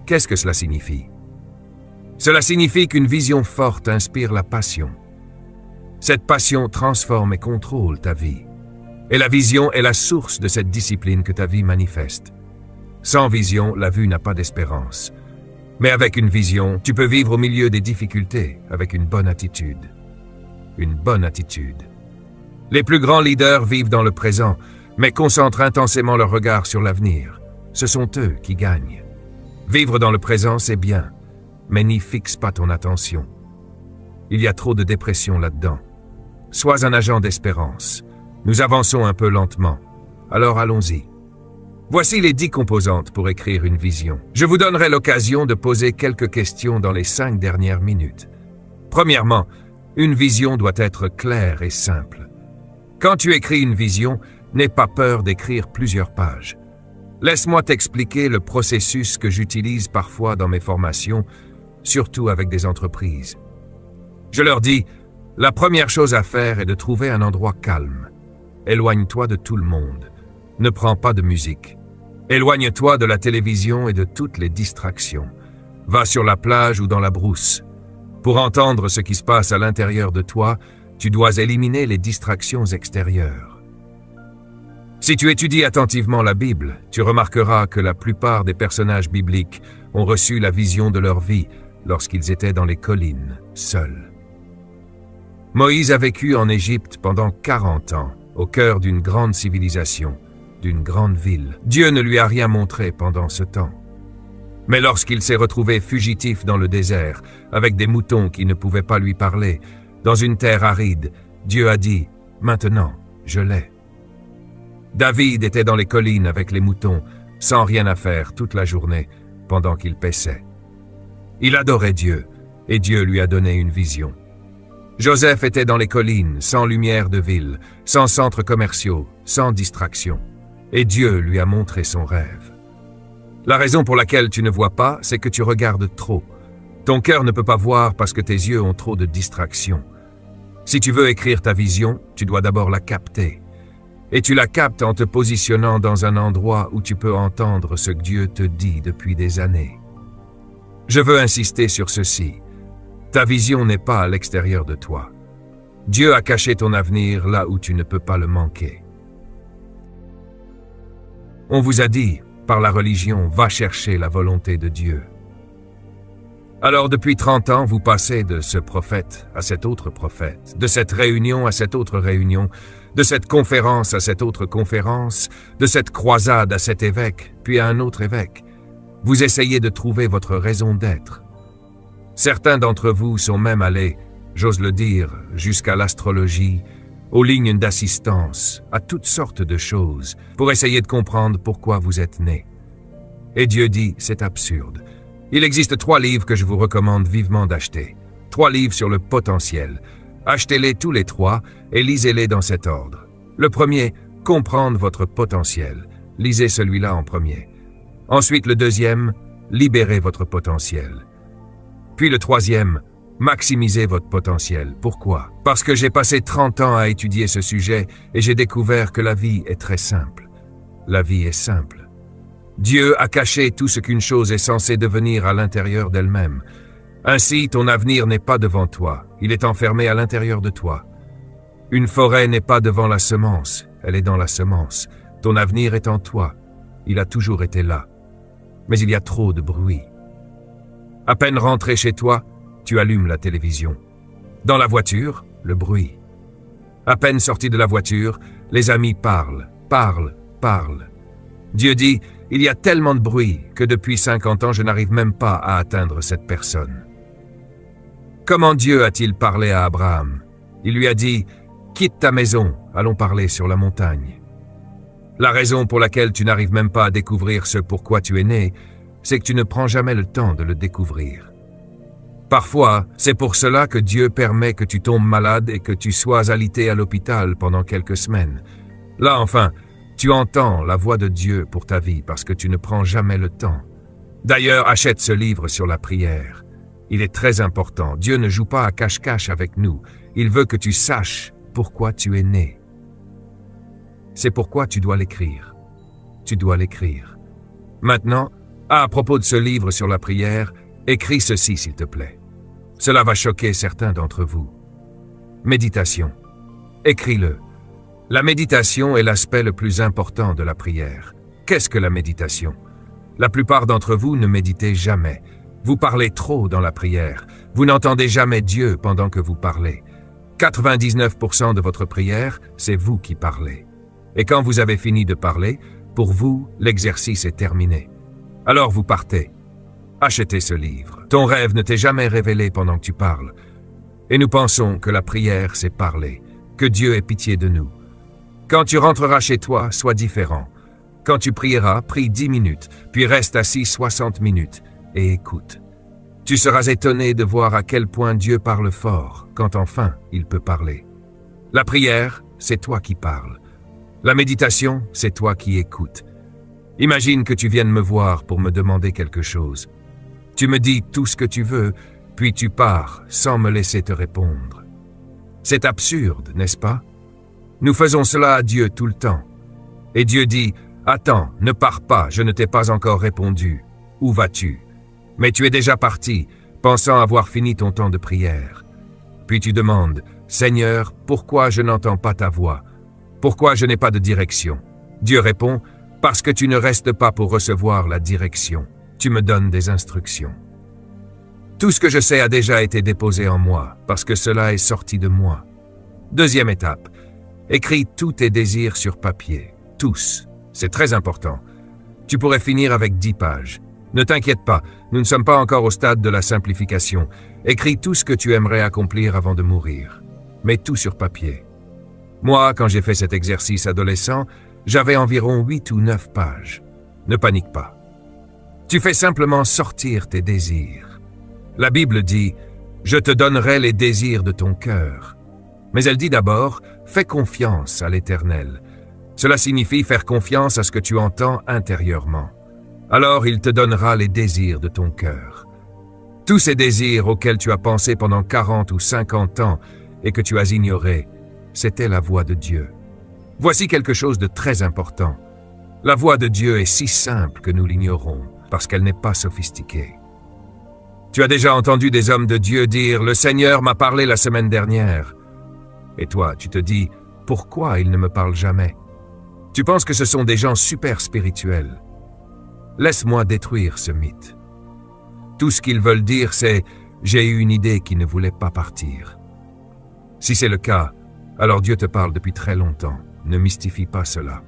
Speaker 1: Qu'est-ce que cela signifie? Cela signifie qu'une vision forte inspire la passion. Cette passion transforme et contrôle ta vie. Et la vision est la source de cette discipline que ta vie manifeste. Sans vision, la vue n'a pas d'espérance. Mais avec une vision, tu peux vivre au milieu des difficultés avec une bonne attitude. Une bonne attitude. Les plus grands leaders vivent dans le présent, mais concentrent intensément leur regard sur l'avenir. Ce sont eux qui gagnent. Vivre dans le présent, c'est bien, mais n'y fixe pas ton attention. Il y a trop de dépression là-dedans. Sois un agent d'espérance. Nous avançons un peu lentement. Alors allons-y. Voici les 10 composantes pour écrire une vision. Je vous donnerai l'occasion de poser quelques questions dans les 5 dernières minutes. Premièrement, une vision doit être claire et simple. Quand tu écris une vision, n'aie pas peur d'écrire plusieurs pages. Laisse-moi t'expliquer le processus que j'utilise parfois dans mes formations, surtout avec des entreprises. Je leur dis, la première chose à faire est de trouver un endroit calme. Éloigne-toi de tout le monde. Ne prends pas de musique. Éloigne-toi de la télévision et de toutes les distractions. Va sur la plage ou dans la brousse. Pour entendre ce qui se passe à l'intérieur de toi, tu dois éliminer les distractions extérieures. Si tu étudies attentivement la Bible, tu remarqueras que la plupart des personnages bibliques ont reçu la vision de leur vie lorsqu'ils étaient dans les collines, seuls. Moïse a vécu en Égypte pendant 40 ans, au cœur d'une grande civilisation, d'une grande ville. Dieu ne lui a rien montré pendant ce temps. Mais lorsqu'il s'est retrouvé fugitif dans le désert, avec des moutons qui ne pouvaient pas lui parler, dans une terre aride, Dieu a dit « Maintenant, je l'ai ». David était dans les collines avec les moutons, sans rien à faire toute la journée, pendant qu'il paissait. Il adorait Dieu, et Dieu lui a donné une vision. Joseph était dans les collines, sans lumière de ville, sans centres commerciaux, sans distraction. Et Dieu lui a montré son rêve. La raison pour laquelle tu ne vois pas, c'est que tu regardes trop. Ton cœur ne peut pas voir parce que tes yeux ont trop de distractions. Si tu veux écrire ta vision, tu dois d'abord la capter. Et tu la captes en te positionnant dans un endroit où tu peux entendre ce que Dieu te dit depuis des années. Je veux insister sur ceci. Ta vision n'est pas à l'extérieur de toi. Dieu a caché ton avenir là où tu ne peux pas le manquer. On vous a dit, par la religion, va chercher la volonté de Dieu. Alors depuis 30 ans, vous passez de ce prophète à cet autre prophète, de cette réunion à cette autre réunion, de cette conférence à cette autre conférence, de cette croisade à cet évêque, puis à un autre évêque. Vous essayez de trouver votre raison d'être. Certains d'entre vous sont même allés, j'ose le dire, jusqu'à l'astrologie, aux lignes d'assistance, à toutes sortes de choses, pour essayer de comprendre pourquoi vous êtes nés. Et Dieu dit, c'est absurde. Il existe 3 livres que je vous recommande vivement d'acheter. 3 livres sur le potentiel. Achetez-les tous les 3 et lisez-les dans cet ordre. Le premier, comprendre votre potentiel. Lisez celui-là en premier. Ensuite, le deuxième, libérez votre potentiel. Puis le troisième, maximisez votre potentiel. Pourquoi? Parce que j'ai passé 30 ans à étudier ce sujet et j'ai découvert que la vie est très simple. La vie est simple. Dieu a caché tout ce qu'une chose est censée devenir à l'intérieur d'elle-même. Ainsi, ton avenir n'est pas devant toi, il est enfermé à l'intérieur de toi. Une forêt n'est pas devant la semence, elle est dans la semence. Ton avenir est en toi, il a toujours été là. Mais il y a trop de bruit. À peine rentré chez toi, tu allumes la télévision. Dans la voiture, le bruit. À peine sorti de la voiture, les amis parlent. Dieu dit, il y a tellement de bruit que depuis 50 ans, je n'arrive même pas à atteindre cette personne. Comment Dieu a-t-il parlé à Abraham? Il lui a dit, quitte ta maison, allons parler sur la montagne. La raison pour laquelle tu n'arrives même pas à découvrir ce pourquoi tu es né, c'est que tu ne prends jamais le temps de le découvrir. Parfois, c'est pour cela que Dieu permet que tu tombes malade et que tu sois alité à l'hôpital pendant quelques semaines. Là, enfin, tu entends la voix de Dieu pour ta vie parce que tu ne prends jamais le temps. D'ailleurs, achète ce livre sur la prière. Il est très important. Dieu ne joue pas à cache-cache avec nous. Il veut que tu saches pourquoi tu es né. C'est pourquoi tu dois l'écrire. Tu dois l'écrire. Maintenant, à propos de ce livre sur la prière, écris ceci s'il te plaît. Cela va choquer certains d'entre vous. Méditation. Écris-le. La méditation est l'aspect le plus important de la prière. Qu'est-ce que la méditation? La plupart d'entre vous ne méditez jamais. Vous parlez trop dans la prière. Vous n'entendez jamais Dieu pendant que vous parlez. 99% de votre prière, c'est vous qui parlez. Et quand vous avez fini de parler, pour vous, l'exercice est terminé. Alors vous partez. Achetez ce livre. Ton rêve ne t'est jamais révélé pendant que tu parles. Et nous pensons que la prière, c'est parler. Que Dieu ait pitié de nous. Quand tu rentreras chez toi, sois différent. Quand tu prieras, prie 10 minutes, puis reste assis 60 minutes et écoute. Tu seras étonné de voir à quel point Dieu parle fort quand enfin il peut parler. La prière, c'est toi qui parles. La méditation, c'est toi qui écoutes. Imagine que tu viennes me voir pour me demander quelque chose. Tu me dis tout ce que tu veux, puis tu pars sans me laisser te répondre. C'est absurde, n'est-ce pas? Nous faisons cela à Dieu tout le temps. Et Dieu dit, « Attends, ne pars pas, je ne t'ai pas encore répondu. Où vas-tu? » Mais tu es déjà parti, pensant avoir fini ton temps de prière. Puis tu demandes, « Seigneur, pourquoi je n'entends pas ta voix? Pourquoi je n'ai pas de direction? » Dieu répond, « Parce que tu ne restes pas pour recevoir la direction. Tu me donnes des instructions. » Tout ce que je sais a déjà été déposé en moi, parce que cela est sorti de moi. Deuxième étape. Écris tous tes désirs sur papier. Tous. C'est très important. Tu pourrais finir avec 10 pages. Ne t'inquiète pas, nous ne sommes pas encore au stade de la simplification. Écris tout ce que tu aimerais accomplir avant de mourir. Mets tout sur papier. Moi, quand j'ai fait cet exercice adolescent, j'avais environ 8 ou 9 pages. Ne panique pas. Tu fais simplement sortir tes désirs. La Bible dit « Je te donnerai les désirs de ton cœur ». Mais elle dit d'abord « Fais confiance à l'Éternel ». Cela signifie faire confiance à ce que tu entends intérieurement. Alors il te donnera les désirs de ton cœur. Tous ces désirs auxquels tu as pensé pendant 40 ou 50 ans et que tu as ignorés, c'était la voix de Dieu. Voici quelque chose de très important. La voix de Dieu est si simple que nous l'ignorons, parce qu'elle n'est pas sophistiquée. Tu as déjà entendu des hommes de Dieu dire « Le Seigneur m'a parlé la semaine dernière ». Et toi, tu te dis « Pourquoi il ne me parle jamais ?» Tu penses que ce sont des gens super spirituels. Laisse-moi détruire ce mythe. Tout ce qu'ils veulent dire, c'est « J'ai eu une idée qui ne voulait pas partir ». Si c'est le cas, alors Dieu te parle depuis très longtemps. Ne mystifie pas cela.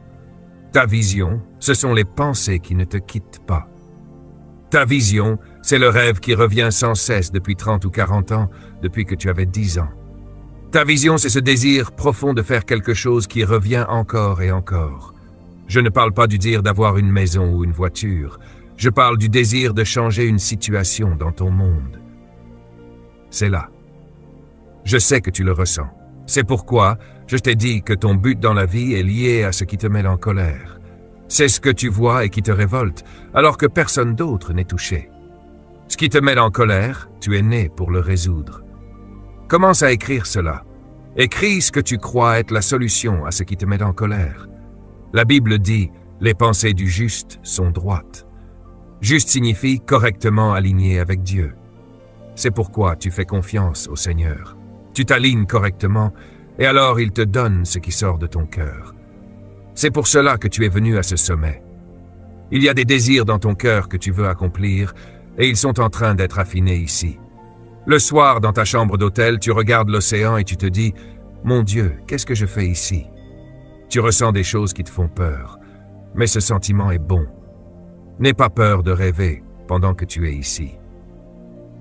Speaker 1: Ta vision, ce sont les pensées qui ne te quittent pas. Ta vision, c'est le rêve qui revient sans cesse depuis 30 ou 40 ans, depuis que tu avais 10 ans. Ta vision, c'est ce désir profond de faire quelque chose qui revient encore et encore. Je ne parle pas du désir d'avoir une maison ou une voiture. Je parle du désir de changer une situation dans ton monde. C'est là. Je sais que tu le ressens. C'est pourquoi Je t'ai dit que ton but dans la vie est lié à ce qui te met en colère. C'est ce que tu vois et qui te révolte, alors que personne d'autre n'est touché. Ce qui te met en colère, tu es né pour le résoudre. Commence à écrire cela. Écris ce que tu crois être la solution à ce qui te met en colère. La Bible dit « Les pensées du juste sont droites ». Juste signifie correctement aligné avec Dieu. C'est pourquoi tu fais confiance au Seigneur. Tu t'alignes correctement et alors il te donne ce qui sort de ton cœur. C'est pour cela que tu es venu à ce sommet. Il y a des désirs dans ton cœur que tu veux accomplir et ils sont en train d'être affinés ici. Le soir, dans ta chambre d'hôtel, tu regardes l'océan et tu te dis « Mon Dieu, qu'est-ce que je fais ici ?» Tu ressens des choses qui te font peur, mais ce sentiment est bon. N'aie pas peur de rêver pendant que tu es ici.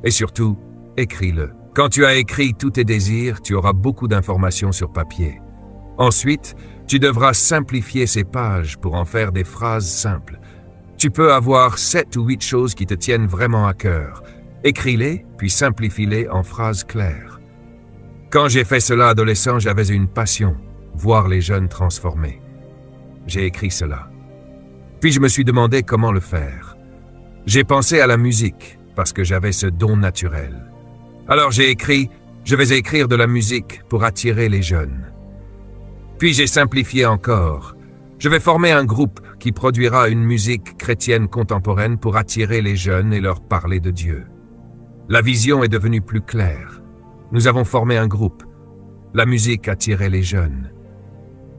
Speaker 1: Et surtout, écris-le. Quand tu as écrit tous tes désirs, tu auras beaucoup d'informations sur papier. Ensuite, tu devras simplifier ces pages pour en faire des phrases simples. Tu peux avoir 7 ou 8 choses qui te tiennent vraiment à cœur. Écris-les, puis simplifie-les en phrases claires. Quand j'ai fait cela adolescent, j'avais une passion, voir les jeunes transformés. J'ai écrit cela. Puis je me suis demandé comment le faire. J'ai pensé à la musique, parce que j'avais ce don naturel. Alors j'ai écrit « Je vais écrire de la musique pour attirer les jeunes ». Puis j'ai simplifié encore. Je vais former un groupe qui produira une musique chrétienne contemporaine pour attirer les jeunes et leur parler de Dieu. La vision est devenue plus claire. Nous avons formé un groupe. La musique attirait les jeunes.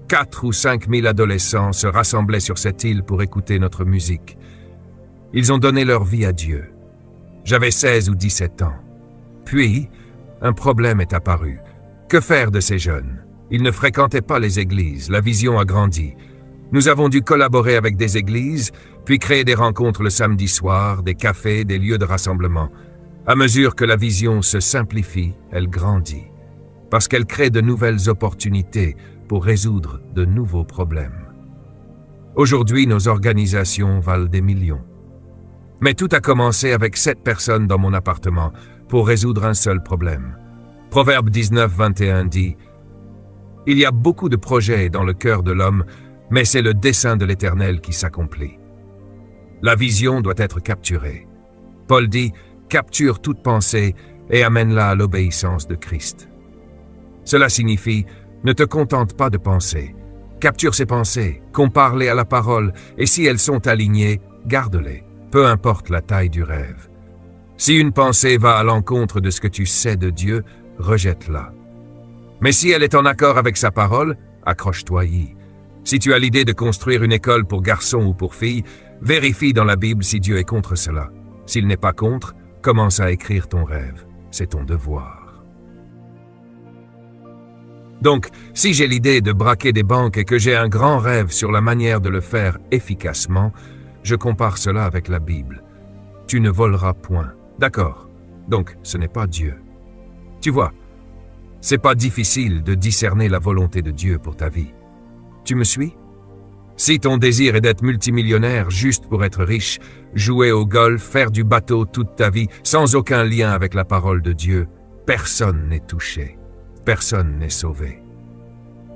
Speaker 1: 4 ou 5 000 adolescents se rassemblaient sur cette île pour écouter notre musique. Ils ont donné leur vie à Dieu. J'avais 16 ou 17 ans. Puis, un problème est apparu. Que faire de ces jeunes? Ils ne fréquentaient pas les églises, la vision a grandi. Nous avons dû collaborer avec des églises, puis créer des rencontres le samedi soir, des cafés, des lieux de rassemblement. À mesure que la vision se simplifie, elle grandit, parce qu'elle crée de nouvelles opportunités pour résoudre de nouveaux problèmes. Aujourd'hui, nos organisations valent des millions. Mais tout a commencé avec 7 personnes dans mon appartement pour résoudre un seul problème. Proverbe 19, 21 dit « Il y a beaucoup de projets dans le cœur de l'homme, mais c'est le dessein de l'Éternel qui s'accomplit. » La vision doit être capturée. Paul dit « Capture toute pensée et amène-la à l'obéissance de Christ. » Cela signifie « Ne te contente pas de penser. Capture ces pensées, compare-les à la parole, et si elles sont alignées, garde-les, peu importe la taille du rêve. Si une pensée va à l'encontre de ce que tu sais de Dieu, rejette-la. Mais si elle est en accord avec sa parole, accroche-toi-y. Si tu as l'idée de construire une école pour garçons ou pour filles, vérifie dans la Bible si Dieu est contre cela. S'il n'est pas contre, commence à écrire ton rêve. C'est ton devoir. Donc, si j'ai l'idée de braquer des banques et que j'ai un grand rêve sur la manière de le faire efficacement, je compare cela avec la Bible. Tu ne voleras point. D'accord. Donc, ce n'est pas Dieu. Tu vois, c'est pas difficile de discerner la volonté de Dieu pour ta vie. Tu me suis? Si ton désir est d'être multimillionnaire juste pour être riche, jouer au golf, faire du bateau toute ta vie, sans aucun lien avec la parole de Dieu, personne n'est touché. Personne n'est sauvé.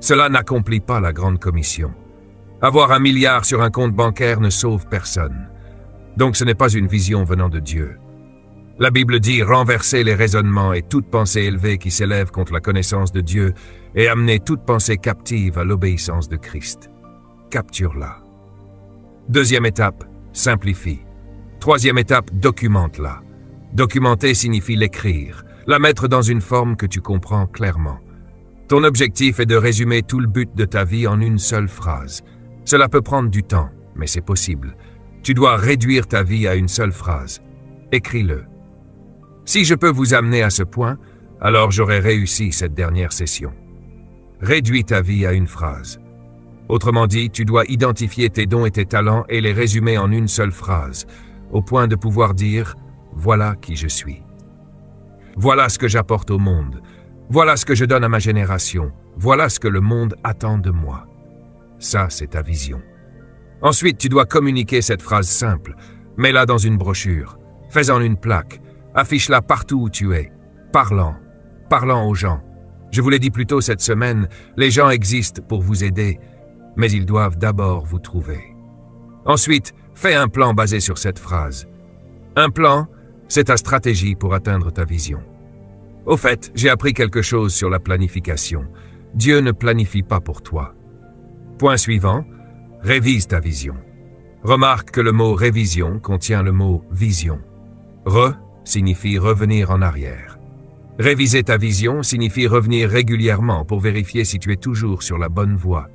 Speaker 1: Cela n'accomplit pas la grande commission. Avoir 1 milliard sur un compte bancaire ne sauve personne. Donc ce n'est pas une vision venant de Dieu. La Bible dit « Renverser les raisonnements et toute pensée élevée qui s'élève contre la connaissance de Dieu et amener toute pensée captive à l'obéissance de Christ. » Capture-la. Deuxième étape, simplifie. Troisième étape, documente-la. Documenter signifie l'écrire, la mettre dans une forme que tu comprends clairement. Ton objectif est de résumer tout le but de ta vie en une seule phrase. Cela peut prendre du temps, mais c'est possible. Tu dois réduire ta vie à une seule phrase. Écris-le. Si je peux vous amener à ce point, alors j'aurai réussi cette dernière session. Réduis ta vie à une phrase. Autrement dit, tu dois identifier tes dons et tes talents et les résumer en une seule phrase, au point de pouvoir dire « Voilà qui je suis. Voilà ce que j'apporte au monde. Voilà ce que je donne à ma génération. Voilà ce que le monde attend de moi. » Ça, c'est ta vision. Ensuite, tu dois communiquer cette phrase simple. Mets-la dans une brochure. Fais-en une plaque. Affiche-la partout où tu es. Parlant aux gens. Je vous l'ai dit plus tôt cette semaine, les gens existent pour vous aider, mais ils doivent d'abord vous trouver. Ensuite, fais un plan basé sur cette phrase. Un plan, c'est ta stratégie pour atteindre ta vision. Au fait, j'ai appris quelque chose sur la planification. Dieu ne planifie pas pour toi. Point suivant, révise ta vision. Remarque que le mot révision contient le mot vision. Re signifie revenir en arrière. Réviser ta vision signifie revenir régulièrement pour vérifier si tu es toujours sur la bonne voie.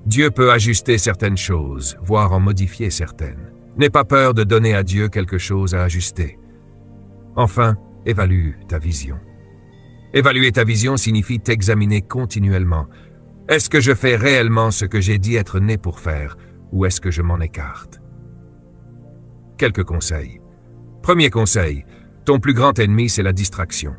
Speaker 1: Dieu peut ajuster certaines choses, voire en modifier certaines. N'aie pas peur de donner à Dieu quelque chose à ajuster. Enfin, évalue ta vision. Évaluer ta vision signifie t'examiner continuellement. Est-ce que je fais réellement ce que j'ai dit être né pour faire, ou est-ce que je m'en écarte? Quelques conseils. Premier conseil, ton plus grand ennemi, c'est la distraction.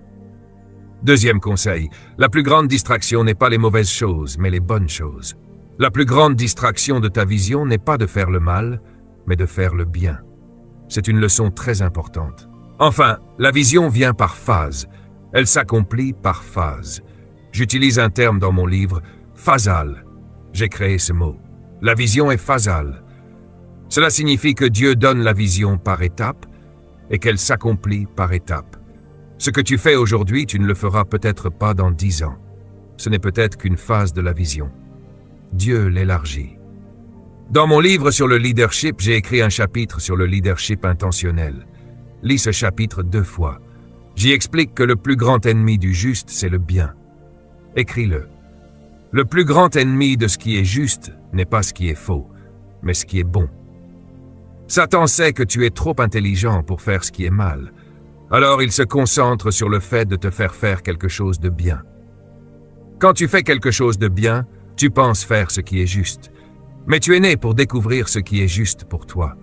Speaker 1: Deuxième conseil, la plus grande distraction n'est pas les mauvaises choses, mais les bonnes choses. La plus grande distraction de ta vision n'est pas de faire le mal, mais de faire le bien. C'est une leçon très importante. Enfin, la vision vient par phase. Elle s'accomplit par phase. J'utilise un terme dans mon livre, phasal. J'ai créé ce mot. La vision est phasale. Cela signifie que Dieu donne la vision par étapes et qu'elle s'accomplit par étapes. Ce que tu fais aujourd'hui, tu ne le feras peut-être pas dans 10 ans. Ce n'est peut-être qu'une phase de la vision. Dieu l'élargit. Dans mon livre sur le leadership, j'ai écrit un chapitre sur le leadership intentionnel. Lis ce chapitre 2 fois. J'y explique que le plus grand ennemi du juste, c'est le bien. Écris-le. Le plus grand ennemi de ce qui est juste n'est pas ce qui est faux, mais ce qui est bon. Satan sait que tu es trop intelligent pour faire ce qui est mal. Alors il se concentre sur le fait de te faire faire quelque chose de bien. Quand tu fais quelque chose de bien, tu penses faire ce qui est juste. Mais tu es né pour découvrir ce qui est juste pour toi.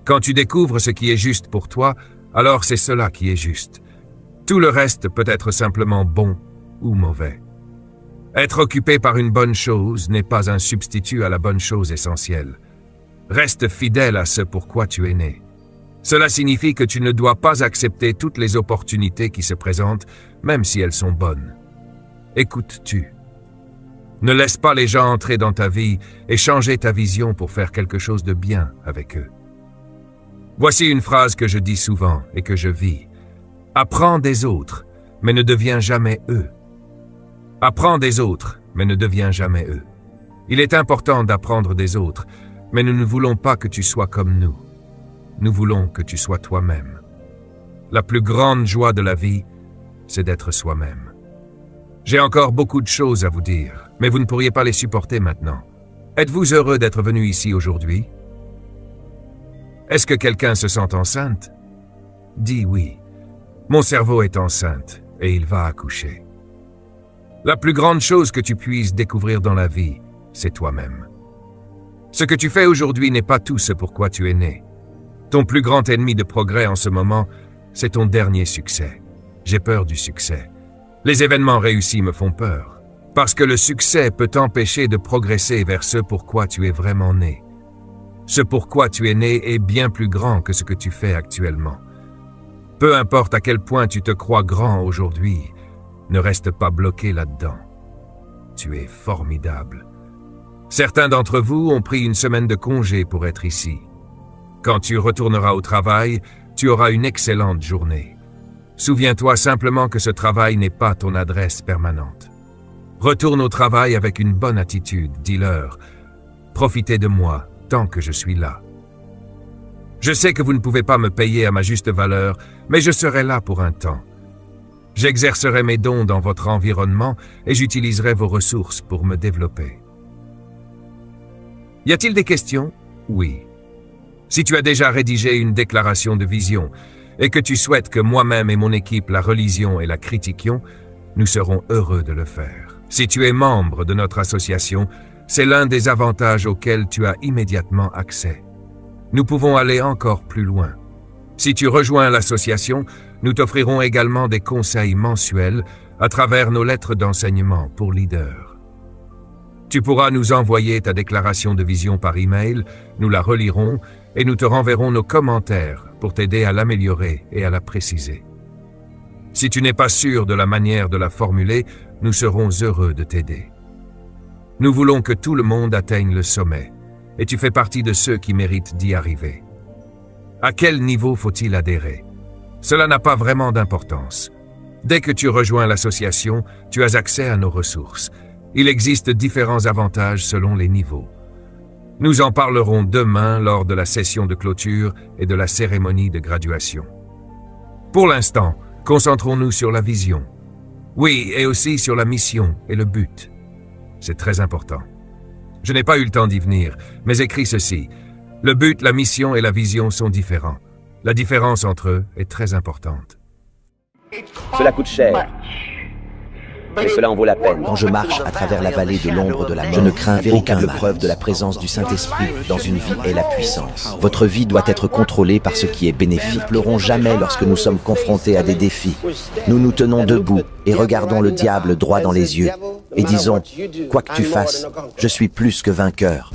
Speaker 1: Quand tu découvres ce qui est juste pour toi, alors c'est cela qui est juste. Tout le reste peut être simplement bon ou mauvais. Être occupé par une bonne chose n'est pas un substitut à la bonne chose essentielle. Reste fidèle à ce pourquoi tu es né. Cela signifie que tu ne dois pas accepter toutes les opportunités qui se présentent, même si elles sont bonnes. Écoutes-tu. Ne laisse pas les gens entrer dans ta vie et changer ta vision pour faire quelque chose de bien avec eux. Voici une phrase que je dis souvent et que je vis. Apprends des autres, mais ne deviens jamais eux. Apprends des autres, mais ne deviens jamais eux. Il est important d'apprendre des autres, mais nous ne voulons pas que tu sois comme nous. Nous voulons que tu sois toi-même. La plus grande joie de la vie, c'est d'être soi-même. J'ai encore beaucoup de choses à vous dire, mais vous ne pourriez pas les supporter maintenant. Êtes-vous heureux d'être venu ici aujourd'hui? Est-ce que quelqu'un se sent enceinte? Dis oui. Mon cerveau est enceinte et il va accoucher. La plus grande chose que tu puisses découvrir dans la vie, c'est toi-même. Ce que tu fais aujourd'hui n'est pas tout ce pourquoi tu es né. Ton plus grand ennemi de progrès en ce moment, c'est ton dernier succès. J'ai peur du succès. Les événements réussis me font peur, parce que le succès peut t'empêcher de progresser vers ce pourquoi tu es vraiment né. Ce pourquoi tu es né est bien plus grand que ce que tu fais actuellement. Peu importe à quel point tu te crois grand aujourd'hui, ne reste pas bloqué là-dedans. Tu es formidable. Certains d'entre vous ont pris une semaine de congé pour être ici. Quand tu retourneras au travail, tu auras une excellente journée. Souviens-toi simplement que ce travail n'est pas ton adresse permanente. Retourne au travail avec une bonne attitude, dis-leur « Profitez de moi tant que je suis là ». Je sais que vous ne pouvez pas me payer à ma juste valeur, mais je serai là pour un temps. J'exercerai mes dons dans votre environnement et j'utiliserai vos ressources pour me développer. Y a-t-il des questions? Oui. Si tu as déjà rédigé une déclaration de vision et que tu souhaites que moi-même et mon équipe la relisions et la critiquions, nous serons heureux de le faire. Si tu es membre de notre association, c'est l'un des avantages auxquels tu as immédiatement accès. Nous pouvons aller encore plus loin. Si tu rejoins l'association, nous t'offrirons également des conseils mensuels à travers nos lettres d'enseignement pour leaders. Tu pourras nous envoyer ta déclaration de vision par email, nous la relirons et nous te renverrons nos commentaires pour t'aider à l'améliorer et à la préciser. Si tu n'es pas sûr de la manière de la formuler, nous serons heureux de t'aider. Nous voulons que tout le monde atteigne le sommet, et tu fais partie de ceux qui méritent d'y arriver. À quel niveau faut-il adhérer? Cela n'a pas vraiment d'importance. Dès que tu rejoins l'association, tu as accès à nos ressources. Il existe différents avantages selon les niveaux. Nous en parlerons demain lors de la session de clôture et de la cérémonie de graduation. Pour l'instant, concentrons-nous sur la vision. Oui, et aussi sur la mission et le but. C'est très important. Je n'ai pas eu le temps d'y venir, mais écris ceci. Le but, la mission et la vision sont différents. La différence entre eux est très importante.
Speaker 2: Cela coûte cher. Et cela en vaut la peine.
Speaker 3: Quand je marche à travers la vallée de l'ombre de la mort, je ne crains véritable preuve de la présence du Saint-Esprit dans une vie est la puissance. Votre vie doit être contrôlée par ce qui est bénéfique. Ne pleurons jamais lorsque nous sommes confrontés à des défis. Nous nous tenons debout et regardons le diable droit dans les yeux et disons, quoi que tu fasses, je suis plus que vainqueur.